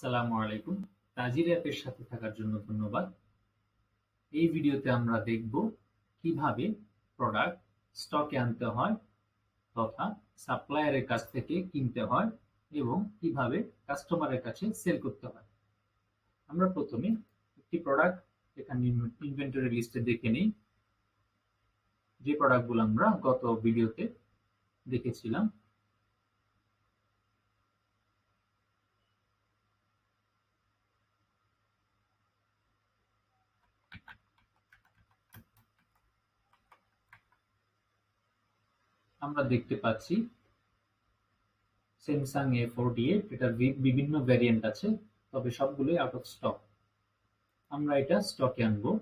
আসসালামু আলাইকুম। তাজির অ্যাপের সাথে থাকার জন্য ধন্যবাদ। এই ভিডিওতে আমরা দেখব কিভাবে প্রোডাক্ট স্টকে আনতে হয় তথা সাপ্লায়ারের কাছ থেকে কিনতে হয় এবং কিভাবে কাস্টমারের কাছে সেল করতে হয়। আমরা প্রথমে একটি প্রোডাক্ট এখানে ইনভেন্টরি লিস্টে দেখে নিই, যে প্রোডাক্টগুলো আমরা গত ভিডিওতে দেখেছিলাম। আমরা দেখতে পাচ্ছি স্যামসাং A48, এটার বিভিন্ন ভ্যারিয়েন্ট আছে, তবে সবগুলোই আউট অফ স্টক। আমরা এটা স্টকে আনবো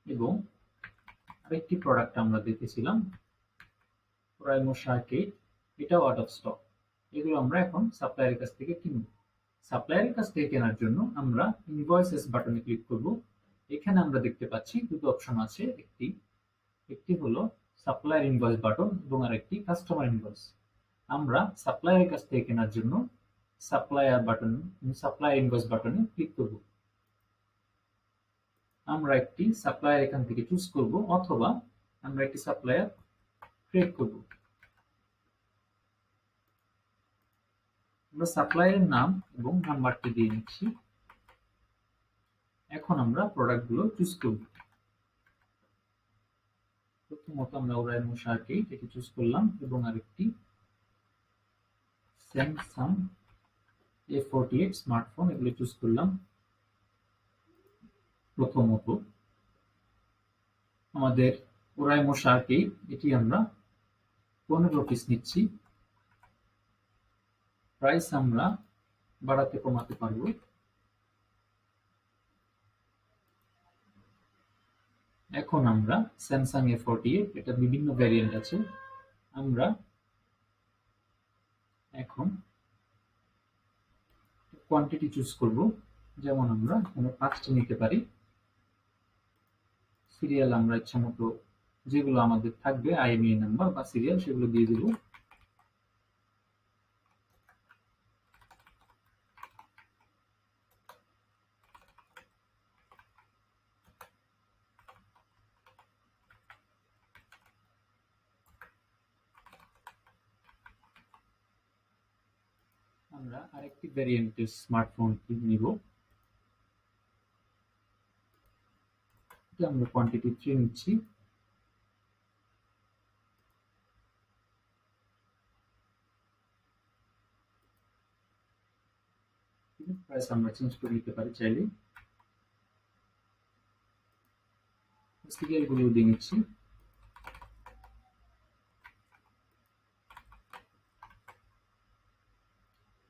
এবং আরেকটি প্রোডাক্ট আমরা দেখেছিলাম ওরাইমো শার্কেট, এটাও আউট অফ স্টক। এগুলো আমরা এখন সাপ্লায়ারের কাছ থেকে কিনব। সাপ্লায়ারের কাছ থেকে কেনার জন্য আমরা ইনভয়েসেস বাটনে ক্লিক করব। এখানে আমরা দেখতে পাচ্ছি দুটো অপশন আছে, একটি হলো সাপ্লায়ার ইনভয়েস বাটন এবং আরেকটি কাস্টমার ইনভয়েস। আমরা সাপ্লায়ারের কাছ থেকে কেনার জন্য সাপ্লায়ার ইনভয়েস বাটনে ক্লিক করব। আমরা একটি সাপ্লায়ার এখান থেকে চুজ করব অথবা আমরা একটি সাপ্লায়ার ক্রিয়েট করব। আমরা সাপ্লায়ারের নাম এবং নাম্বারটি দিয়ে নিচ্ছি। এখন আমরা প্রোডাক্টগুলো চুজ করব। প্রথমত আমরা ওরাইমো শার্কেট এটি চুজ করলাম এবং আরেকটি স্যামসাং A48 স্মার্টফোন এগুলো চুজ করলাম। প্রথমত আমাদের ওরাইমো শার্কেট এটি আমরা 15 পিস নিচ্ছি। প্রাইস আমরা বাড়াতে কমাতে পারবো। এখন আমরা স্যামসাং A48, এটা বিভিন্ন ভ্যারিয়েন্ট আছে, আমরা এখন কোয়ান্টিটি চুজ করব। যেমন আমরা এখানে 5টি নিতে পারি। সিরিয়াল আমরা ইচ্ছা মতো যেগুলো আমাদের থাকবে IMEI নাম্বার বা সিরিয়াল সেগুলো দিয়ে দেব। আমরা আরেকটি ভ্যারিয়েন্টের স্মার্টফোন নিব। এটা আমরা কোয়ান্টিটি 3 নিচ্ছি। প্রাইস আমরা চেঞ্জ করে নিতে পারি চাইলে। সিরিয়াল গুলো দিয়ে নিচ্ছি।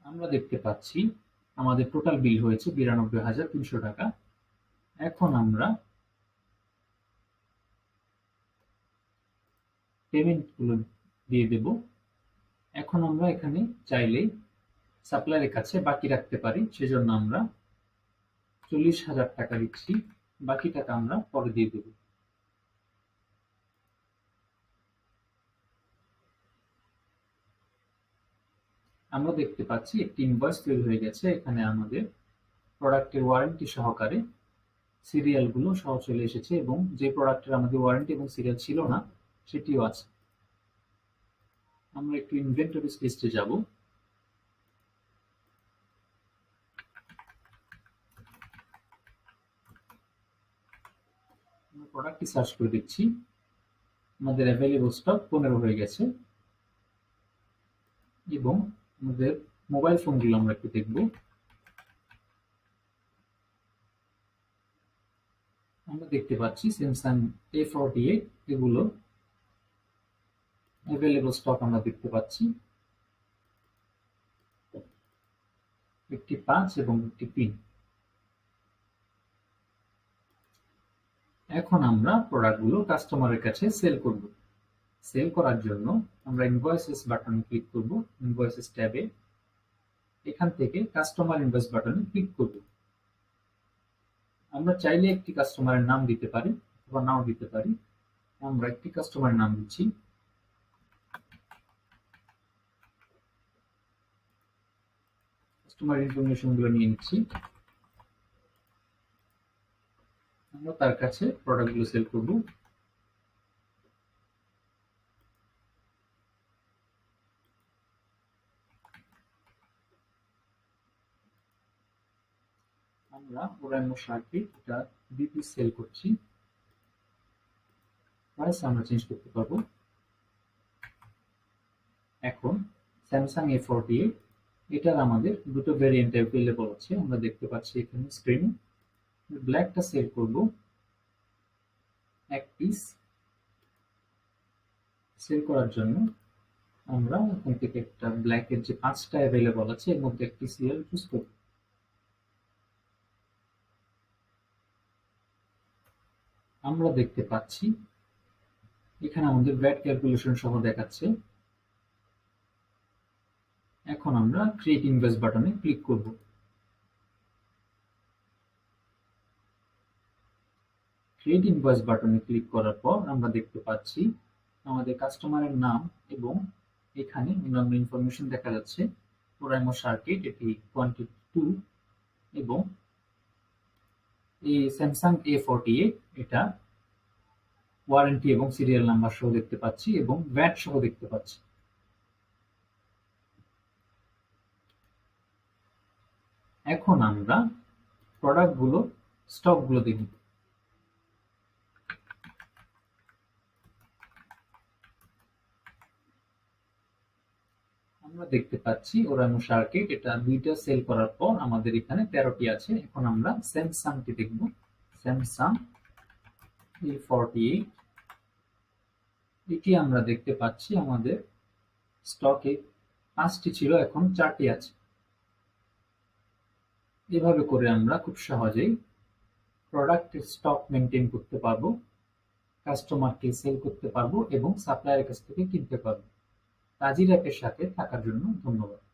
আমরা দেখতে পাচ্ছি আমাদের টোটাল বিল হয়েছে 92,300 টাকা। এখন আমরা পেমেন্ট গুলো দিয়ে দেব। এখন আমরা এখানে চাইলেই সাপ্লায়ারের কাছে বাকি রাখতে পারি, সেজন্য আমরা 40,000 টাকা দিচ্ছি। বাকি টাকা আমরা পরে দিয়ে দেব। আমরা দেখতে পাচ্ছি একটি ইনভয়েস তৈরি হয়ে গেছে। এখানে আমাদের প্রোডাক্টের ওয়ারেন্টি সহকারে সিরিয়ালগুলো সহ চলে এসেছে এবং যে প্রোডাক্টের আমাদের ওয়ারেন্টি এবং সিরিয়াল ছিল না সেটিও আছে। আমরা একটু ইনভেন্টরিজ লিস্টে যাব। প্রোডাক্টটি সার্চ করে দেখছি, আমাদের অ্যাভেলেবল স্টক 15 হয়ে গেছে। এবং আমাদের মোবাইল ফোনগুলো আমরা একটু দেখব। আমরা দেখতে পাচ্ছি স্যামসাং A48 এগুলো অ্যাভেলেবল স্টক আমরা দেখতে পাচ্ছি, একটি 5 এবং একটি 3। এখন আমরা প্রোডাক্টগুলো কাস্টমারের কাছে সেল করব। সেল করার জন্য আমরা ইনভয়েসেস বাটনে ক্লিক করব। ইনভয়েসেস ট্যাবে এখান থেকে কাস্টমার ইনভয়েস বাটনে ক্লিক করব। আমরা চাইলে একটি কাস্টমারের নাম দিতে পারি অথবা নাও দিতে পারি। আমরা একটি কাস্টমারের নাম দিচ্ছি। কাস্টমার ইনফরমেশন গুলো নিয়ে নিচ্ছি। আমরা তার কাছে প্রোডাক্ট গুলো সেল করব। আমরা ওরাইমো শার্টটি এটা 2 পিস সেল করছি। প্রাইস আমরা চেঞ্জ করতে পারবো। এখন স্যামসাং A48 এটার আমাদের দুটো ভেরিয়েন্ট অ্যাভেলেবল আছে, আমরা দেখতে পাচ্ছি এখানে স্ক্রিনে। ব্ল্যাকটা সেল করব 1 পিস। সেল করার জন্য আমরা এখান থেকে একটা ব্ল্যাকের যে 5টা অ্যাভেলেবল আছে এর মধ্যে একটি সিরিয়াল চুজ করব। আমরা দেখতে পাচ্ছি এখানে আমাদের ভ্যাট ক্যালকুলেশন সহ দেখাচ্ছে। এখন আমরা ক্রিয়েট ইনভয়েস বাটনে ক্লিক করব। ক্রিয়েট ইনভয়েস বাটনে ক্লিক করার পর আমরা দেখতে পাচ্ছি আমাদের কাস্টমারের নাম এবং এখানে অন্যান্য ইনফরমেশন দেখা যাচ্ছে। ওরাইমো সার্কিট এটি কোয়ান্টিটি 2 এবং এই স্যামসাং A48 এটা ওয়ারেন্টি এবং সিরিয়াল নাম্বার সহ দেখতে পাচ্ছি এবং ভ্যাট সহ দেখতে পাচ্ছি। এখন আমরা প্রোডাক্টগুলো স্টকগুলো দেখব। আমরা দেখতে পাচ্ছি ওরাইমো সার্কিট এটা 2টা সেল করার পর আমাদের এখানে 13টি আছে। এখন আমরা স্যামসাংটি দেখব। স্যামসাং A48 এটি আমরা দেখতে পাচ্ছি আমাদের স্টকে 5টি ছিল, এখন 4টি আছে। এভাবে করে আমরা খুব সহজেই প্রোডাক্টের স্টক মেনটেন করতে পারবো, কাস্টমারকে সেল করতে পারবো এবং সাপ্লায়ারের কাছ থেকে কিনতে পারবো। তাজির অ্যাপের সাথে থাকার জন্য ধন্যবাদ।